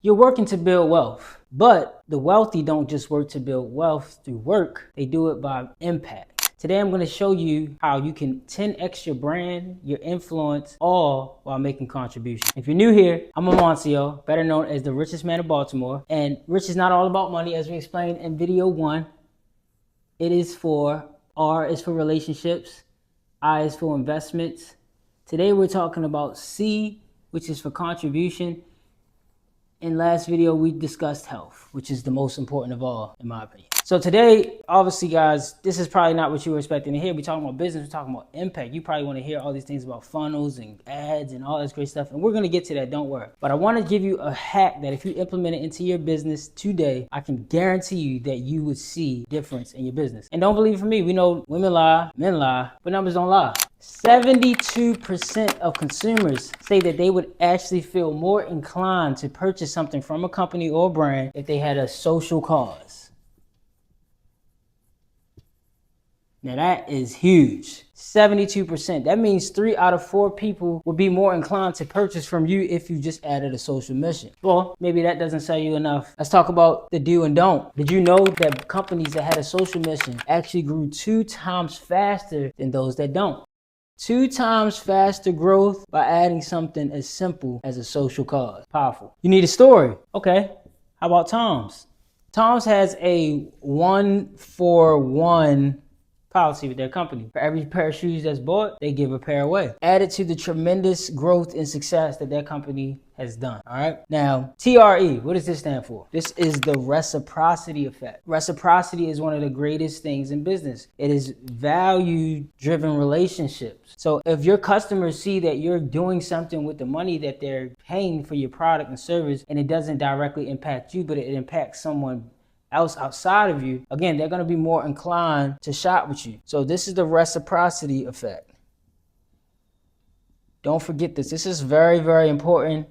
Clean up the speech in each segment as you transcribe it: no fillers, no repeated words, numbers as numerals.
You're working to build wealth, but the wealthy don't just work to build wealth through work. They do it by impact. Today, I'm going to show you how you can 10x your brand, your influence, all while making contributions. If you're new here, I'm Amancio, better known as the richest man of Baltimore. And rich is not all about money, as we explained in video 1. It is for R is for relationships, I is for investments. Today, we're talking about C, which is for contribution. In last video, we discussed health, which is the most important of all, in my opinion. So today, obviously, guys, this is probably not what you were expecting to hear. We're talking about business, we're talking about impact. You probably want to hear all these things about funnels and ads and all this great stuff. And we're going to get to that, don't worry. But I want to give you a hack that if you implement it into your business today, I can guarantee you that you would see difference in your business. And don't believe it from me. We know women lie, men lie, but numbers don't lie. 72% of consumers say that they would actually feel more inclined to purchase something from a company or brand if they had a social cause. Now that is huge. 72%. That means 3 out of 4 people would be more inclined to purchase from you if you just added a social mission. Well, maybe that doesn't sell you enough. Let's talk about the do and don't. Did you know that companies that had a social mission actually grew 2 times faster than those that don't? 2 times faster growth by adding something as simple as a social cause. Powerful. You need a story. Okay. How about Tom's? Tom's has a 1-for-1 policy with their company. For every pair of shoes that's bought, they give a pair away. Added to the tremendous growth and success that that company has done. All right. Now, TRE, what does this stand for? This is the reciprocity effect. Reciprocity is one of the greatest things in business. It is value-driven relationships. So if your customers see that you're doing something with the money that they're paying for your product and service, and it doesn't directly impact you, but it impacts someone else outside of you, again, they're going to be more inclined to shop with you. So this is the reciprocity effect. Don't forget this. This is very, very important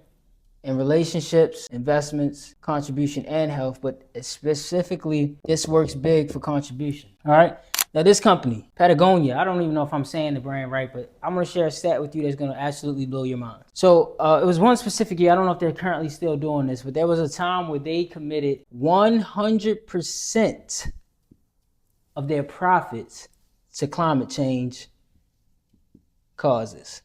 in relationships, investments, contribution, and health, but specifically, this works big for contribution. All right. Now, this company, Patagonia, I don't even know if I'm saying the brand right, but I'm going to share a stat with you that's going to absolutely blow your mind. So it was one specific year. I don't know if they're currently still doing this, but there was a time where they committed 100% of their profits to climate change causes.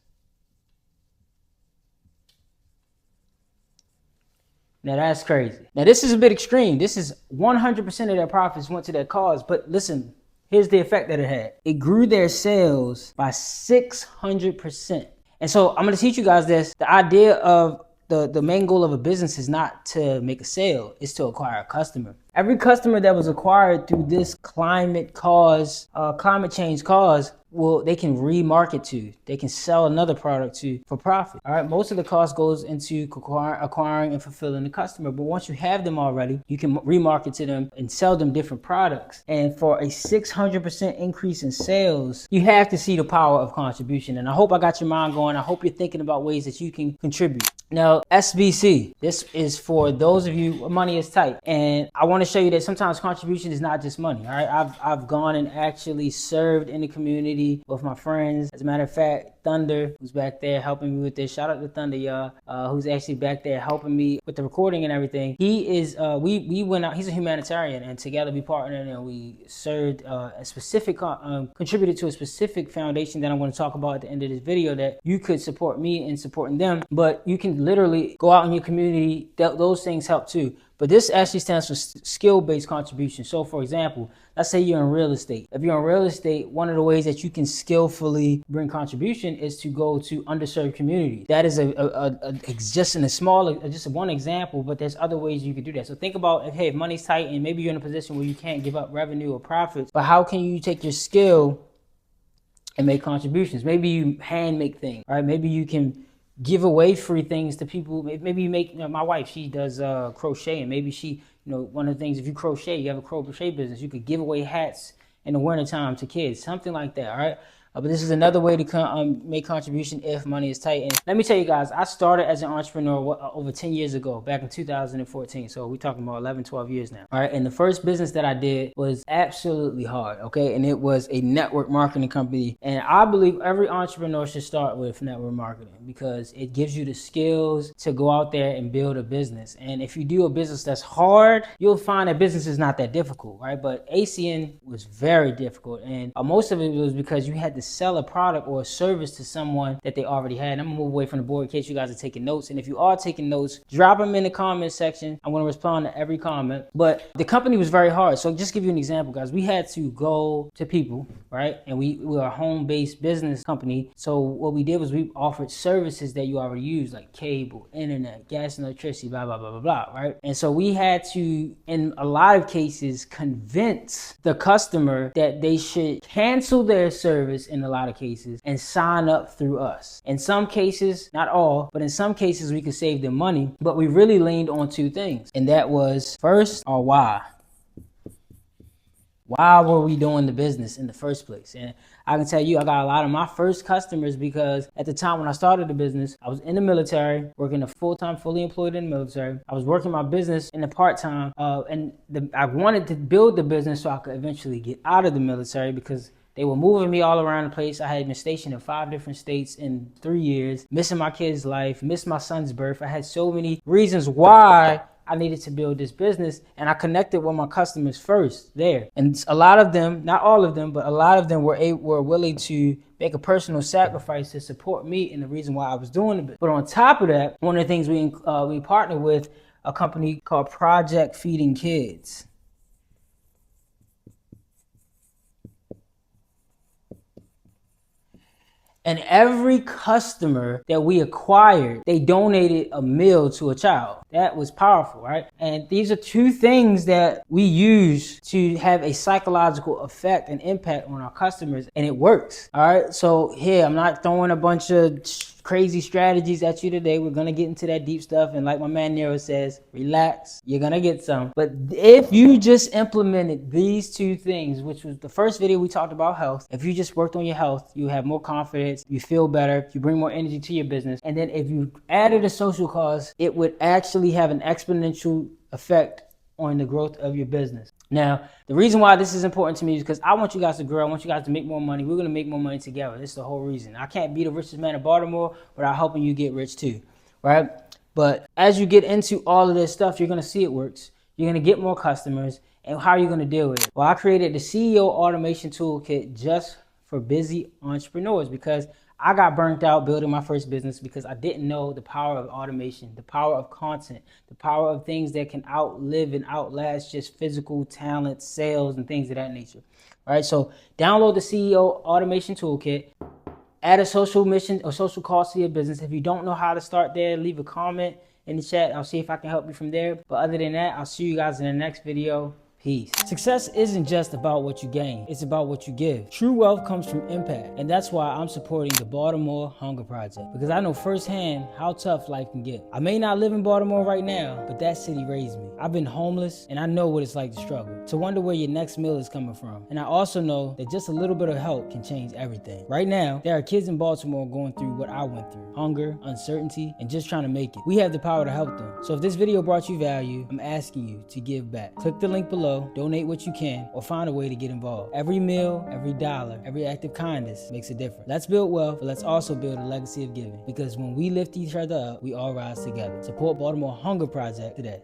Now that's crazy. Now this is a bit extreme. This is 100% of their profits went to that cause. But listen, here's the effect that it had. It grew their sales by 600%. And so I'm going to teach you guys this. The idea of the main goal of a business is not to make a sale. It's to acquire a customer. Every customer that was acquired through this climate change cause, well, they can remarket to. They can sell another product to for profit. All right. Most of the cost goes into acquiring and fulfilling the customer. But once you have them already, you can remarket to them and sell them different products. And for a 600% increase in sales, you have to see the power of contribution. And I hope I got your mind going. I hope you're thinking about ways that you can contribute. Now, SBC, this is for those of you where money is tight. And I want to show you that sometimes contribution is not just money. All right. I've gone and actually served in the community with my friends. As a matter of fact, Thunder, who's back there helping me with this. Shout out to Thunder, y'all, who's actually back there helping me with the recording and everything. He is, we went out, he's a humanitarian, and together we partnered and we served a specific, contributed to a specific foundation that I'm going to talk about at the end of this video that you could support me in supporting them. But you can literally go out in your community. Those things help too. But this actually stands for skill-based contribution. So for example, let's say you're in real estate. If you're in real estate, one of the ways that you can skillfully bring contribution is to go to underserved communities. That is just one example, but there's other ways you could do that. So think about, hey, if money's tight and maybe you're in a position where you can't give up revenue or profits, but how can you take your skill and make contributions? Maybe you hand make things, right? Maybe you can give away free things to people. Maybe you make, my wife, she does crochet, and maybe she, one of the things, if you crochet, you have a crochet business, you could give away hats in the wintertime to kids, something like that, all right? But this is another way to make contribution if money is tight. And let me tell you guys, I started as an entrepreneur over 10 years ago, back in 2014. So we're talking about 11, 12 years now. All right. And the first business that I did was absolutely hard. Okay. And it was a network marketing company. And I believe every entrepreneur should start with network marketing because it gives you the skills to go out there and build a business. And if you do a business that's hard, you'll find that business is not that difficult, right? But ACN was very difficult. And most of it was because you had to sell a product or a service to someone that they already had. And I'm gonna move away from the board in case you guys are taking notes. And if you are taking notes, drop them in the comment section. I'm gonna respond to every comment. But the company was very hard. So just give you an example, guys. We had to go to people, right? And we were a home-based business company. So what we did was we offered services that you already use, like cable, internet, gas and electricity, blah, blah, blah, blah, blah, right? And so we had to, in a lot of cases, convince the customer that they should cancel their service in a lot of cases and sign up through us. In some cases, not all, but in some cases we could save them money, but we really leaned on two things. And that was first, our why. Why were we doing the business in the first place? And I can tell you, I got a lot of my first customers because at the time when I started the business, I was in the military, working a full-time, fully employed in the military. I was working my business in the part-time, I wanted to build the business so I could eventually get out of the military because they were moving me all around the place. I had been stationed in 5 different states in 3 years, missing my kid's life, missed my son's birth. I had so many reasons why I needed to build this business, and I connected with my customers first there. And a lot of them, not all of them, but a lot of them were willing to make a personal sacrifice to support me and the reason why I was doing it. But on top of that, one of the things we partnered with a company called Project Feeding Kids. And every customer that we acquired, they donated a meal to a child. That was powerful, right? And these are two things that we use to have a psychological effect and impact on our customers, and it works. All right, so here, I'm not throwing a bunch of crazy strategies at you today. We're gonna get into that deep stuff, and like my man Nero says, relax, you're gonna get some. But if you just implemented these two things, which was the first video we talked about health, if you just worked on your health, you have more confidence, you feel better, you bring more energy to your business. And then if you added a social cause, it would actually have an exponential effect on the growth of your business. Now, the reason why this is important to me is because I want you guys to grow. I want you guys to make more money. We're going to make more money together. This is the whole reason. I can't be the richest man in Baltimore without helping you get rich too, right? But as you get into all of this stuff, you're going to see it works. You're going to get more customers. And how are you going to deal with it? Well, I created the CEO Automation Toolkit just for busy entrepreneurs because I got burnt out building my first business because I didn't know the power of automation, the power of content, the power of things that can outlive and outlast just physical talent, sales, and things of that nature. All right, so download the CEO Automation Toolkit, add a social mission or social cause to your business. If you don't know how to start there, leave a comment in the chat. I'll see if I can help you from there. But other than that, I'll see you guys in the next video. Peace. Success isn't just about what you gain, it's about what you give. True wealth comes from impact, and that's why I'm supporting the Baltimore Hunger Project, because I know firsthand how tough life can get. I may not live in Baltimore right now, but that city raised me. I've been homeless, and I know what it's like to struggle, to wonder where your next meal is coming from. And I also know that just a little bit of help can change everything. Right now, there are kids in Baltimore going through what I went through: hunger, uncertainty, and just trying to make it. We have the power to help them. So if this video brought you value, I'm asking you to give back. Click the link below, donate what you can, or find a way to get involved. Every meal, every dollar, every act of kindness makes a difference. Let's build wealth, but let's also build a legacy of giving. Because when we lift each other up, we all rise together. Support Baltimore Hunger Project today.